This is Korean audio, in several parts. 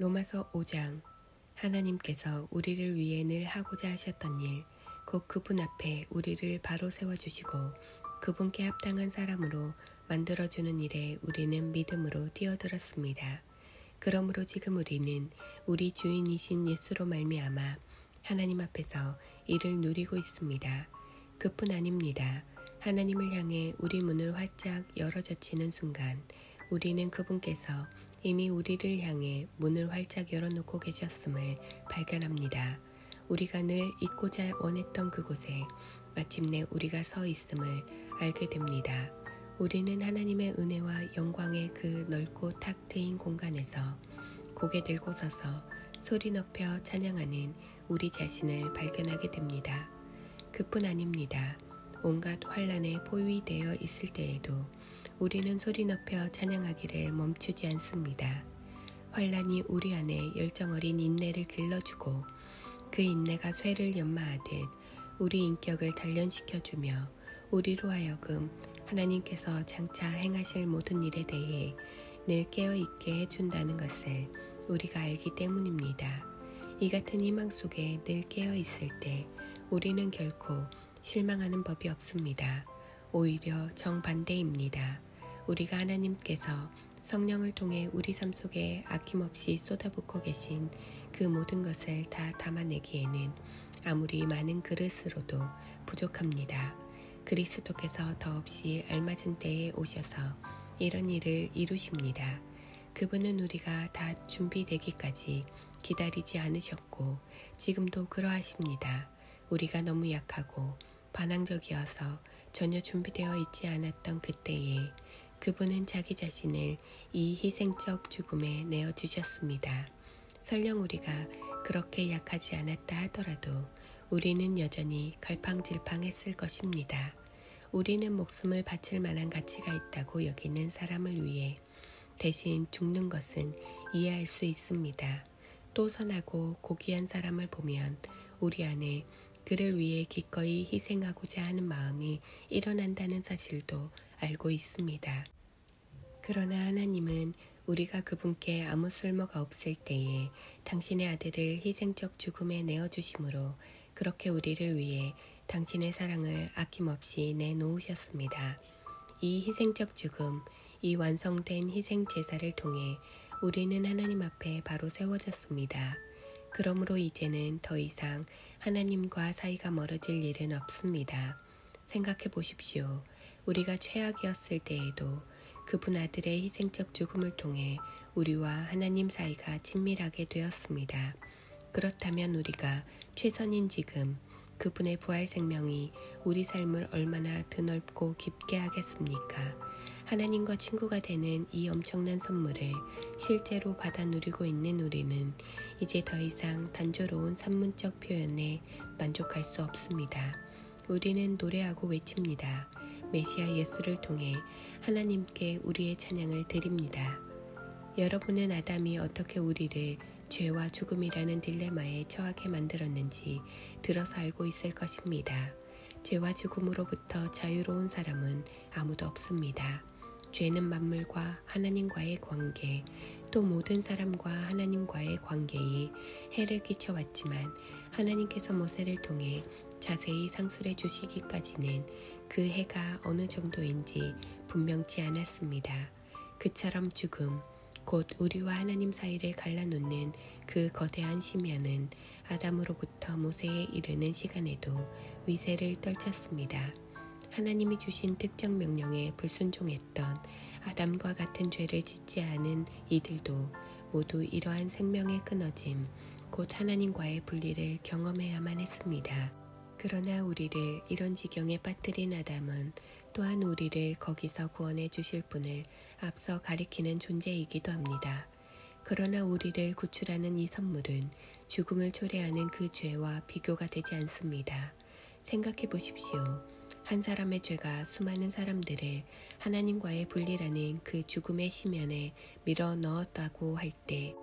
로마서 5장. 하나님께서 우리를 위해 늘 하고자 하셨던 일, 곧 그분 앞에 우리를 바로 세워주시고 그분께 합당한 사람으로 만들어주는 일에 우리는 믿음으로 뛰어들었습니다. 그러므로 지금 우리는 우리 주인이신 예수로 말미암아 하나님 앞에서 이를 누리고 있습니다. 그뿐 아닙니다. 하나님을 향해 우리 문을 활짝 열어젖히는 순간 우리는 그분께서 이미 우리를 향해 문을 활짝 열어놓고 계셨음을 발견합니다. 우리가 늘 있고자 원했던 그곳에 마침내 우리가 서 있음을 알게 됩니다. 우리는 하나님의 은혜와 영광의 그 넓고 탁 트인 공간에서 고개 들고 서서 소리 높여 찬양하는 우리 자신을 발견하게 됩니다. 그뿐 아닙니다. 온갖 환난에 포위되어 있을 때에도 우리는 소리 높여 찬양하기를 멈추지 않습니다. 환난이 우리 안에 열정어린 인내를 길러주고 그 인내가 쇠를 연마하듯 우리 인격을 단련시켜주며 우리로 하여금 하나님께서 장차 행하실 모든 일에 대해 늘 깨어있게 해준다는 것을 우리가 알기 때문입니다. 이 같은 희망 속에 늘 깨어있을 때 우리는 결코 실망하는 법이 없습니다. 오히려 정반대입니다. 우리가 하나님께서 성령을 통해 우리 삶 속에 아낌없이 쏟아붓고 계신 그 모든 것을 다 담아내기에는 아무리 많은 그릇으로도 부족합니다. 그리스도께서 더없이 알맞은 때에 오셔서 이런 일을 이루십니다. 그분은 우리가 다 준비되기까지 기다리지 않으셨고 지금도 그러하십니다. 우리가 너무 약하고 반항적이어서 전혀 준비되어 있지 않았던 그때에 그분은 자기 자신을 이 희생적 죽음에 내어주셨습니다. 설령 우리가 그렇게 약하지 않았다 하더라도 우리는 여전히 갈팡질팡했을 것입니다. 우리는 목숨을 바칠 만한 가치가 있다고 여기는 사람을 위해 대신 죽는 것은 이해할 수 있습니다. 또 선하고 고귀한 사람을 보면 우리 안에 그를 위해 기꺼이 희생하고자 하는 마음이 일어난다는 사실도 알고 있습니다. 그러나 하나님은 우리가 그분께 아무 쓸모가 없을 때에 당신의 아들을 희생적 죽음에 내어주심으로 그렇게 우리를 위해 당신의 사랑을 아낌없이 내놓으셨습니다. 이 희생적 죽음, 이 완성된 희생 제사를 통해 우리는 하나님 앞에 바로 세워졌습니다. 그러므로 이제는 더 이상 하나님과 사이가 멀어질 일은 없습니다. 생각해 보십시오. 우리가 최악이었을 때에도 그분 아들의 희생적 죽음을 통해 우리와 하나님 사이가 친밀하게 되었습니다. 그렇다면 우리가 최선인 지금 그분의 부활 생명이 우리 삶을 얼마나 드넓고 깊게 하겠습니까? 하나님과 친구가 되는 이 엄청난 선물을 실제로 받아 누리고 있는 우리는 이제 더 이상 단조로운 산문적 표현에 만족할 수 없습니다. 우리는 노래하고 외칩니다. 메시아 예수를 통해 하나님께 우리의 찬양을 드립니다. 여러분은 아담이 어떻게 우리를 죄와 죽음이라는 딜레마에 처하게 만들었는지 들어서 알고 있을 것입니다. 죄와 죽음으로부터 자유로운 사람은 아무도 없습니다. 죄는 만물과 하나님과의 관계, 또 모든 사람과 하나님과의 관계에 해를 끼쳐왔지만 하나님께서 모세를 통해 자세히 상술해 주시기까지는 그 해가 어느 정도인지 분명치 않았습니다. 그처럼 죽음, 곧 우리와 하나님 사이를 갈라놓는 그 거대한 심연은 아담으로부터 모세에 이르는 시간에도 위세를 떨쳤습니다. 하나님이 주신 특정 명령에 불순종했던 아담과 같은 죄를 짓지 않은 이들도 모두 이러한 생명의 끊어짐, 곧 하나님과의 분리를 경험해야만 했습니다. 그러나 우리를 이런 지경에 빠뜨린 아담은 또한 우리를 거기서 구원해 주실 분을 앞서 가리키는 존재이기도 합니다. 그러나 우리를 구출하는 이 선물은 죽음을 초래하는 그 죄와 비교가 되지 않습니다. 생각해 보십시오. 한 사람의 죄가 수많은 사람들을 하나님과의 분리라는 그 죽음의 심연에 밀어 넣었다고 할 때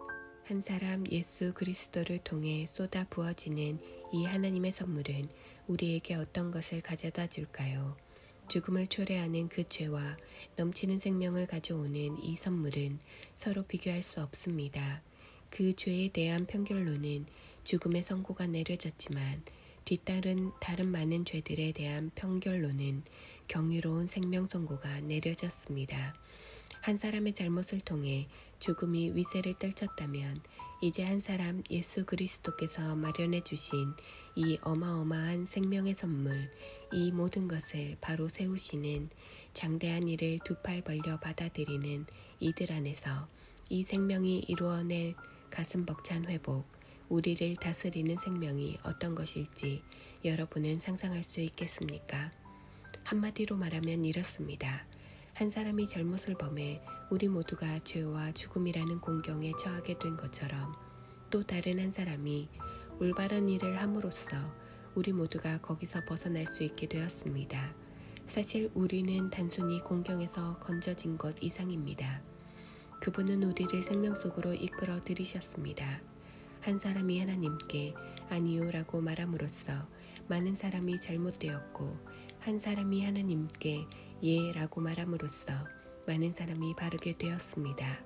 한 사람 예수 그리스도를 통해 쏟아 부어지는 이 하나님의 선물은 우리에게 어떤 것을 가져다 줄까요? 죽음을 초래하는 그 죄와 넘치는 생명을 가져오는 이 선물은 서로 비교할 수 없습니다. 그 죄에 대한 판결로는 죽음의 선고가 내려졌지만 뒤따른 다른 많은 죄들에 대한 판결로는 경이로운 생명 선고가 내려졌습니다. 한 사람의 잘못을 통해 죽음이 위세를 떨쳤다면 이제 한 사람 예수 그리스도께서 마련해 주신 이 어마어마한 생명의 선물, 이 모든 것을 바로 세우시는 장대한 일을 두 팔 벌려 받아들이는 이들 안에서 이 생명이 이루어낼 가슴 벅찬 회복, 우리를 다스리는 생명이 어떤 것일지 여러분은 상상할 수 있겠습니까? 한마디로 말하면 이렇습니다. 한 사람이 잘못을 범해 우리 모두가 죄와 죽음이라는 공경에 처하게 된 것처럼 또 다른 한 사람이 올바른 일을 함으로써 우리 모두가 거기서 벗어날 수 있게 되었습니다. 사실 우리는 단순히 공경에서 건져진 것 이상입니다. 그분은 우리를 생명 속으로 이끌어 들이셨습니다. 한 사람이 하나님께 아니요라고 말함으로써 많은 사람이 잘못되었고 한 사람이 하나님께 예라고 말함으로써 많은 사람이 바르게 되었습니다.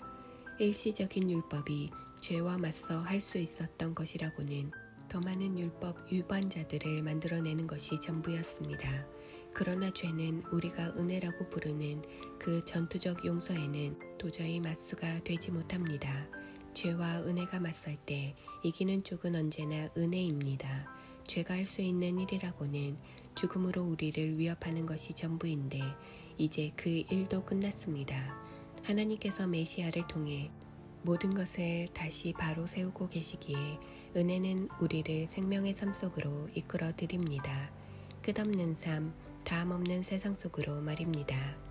일시적인 율법이 죄와 맞서 할 수 있었던 것이라고는 더 많은 율법 위반자들을 만들어내는 것이 전부였습니다. 그러나 죄는 우리가 은혜라고 부르는 그 전투적 용서에는 도저히 맞수가 되지 못합니다. 죄와 은혜가 맞설 때 이기는 쪽은 언제나 은혜입니다. 죄가 할 수 있는 일이라고는 죽음으로 우리를 위협하는 것이 전부인데 이제 그 일도 끝났습니다. 하나님께서 메시아를 통해 모든 것을 다시 바로 세우고 계시기에 은혜는 우리를 생명의 삶 속으로 이끌어 드립니다. 끝없는 삶, 다함없는 세상 속으로 말입니다.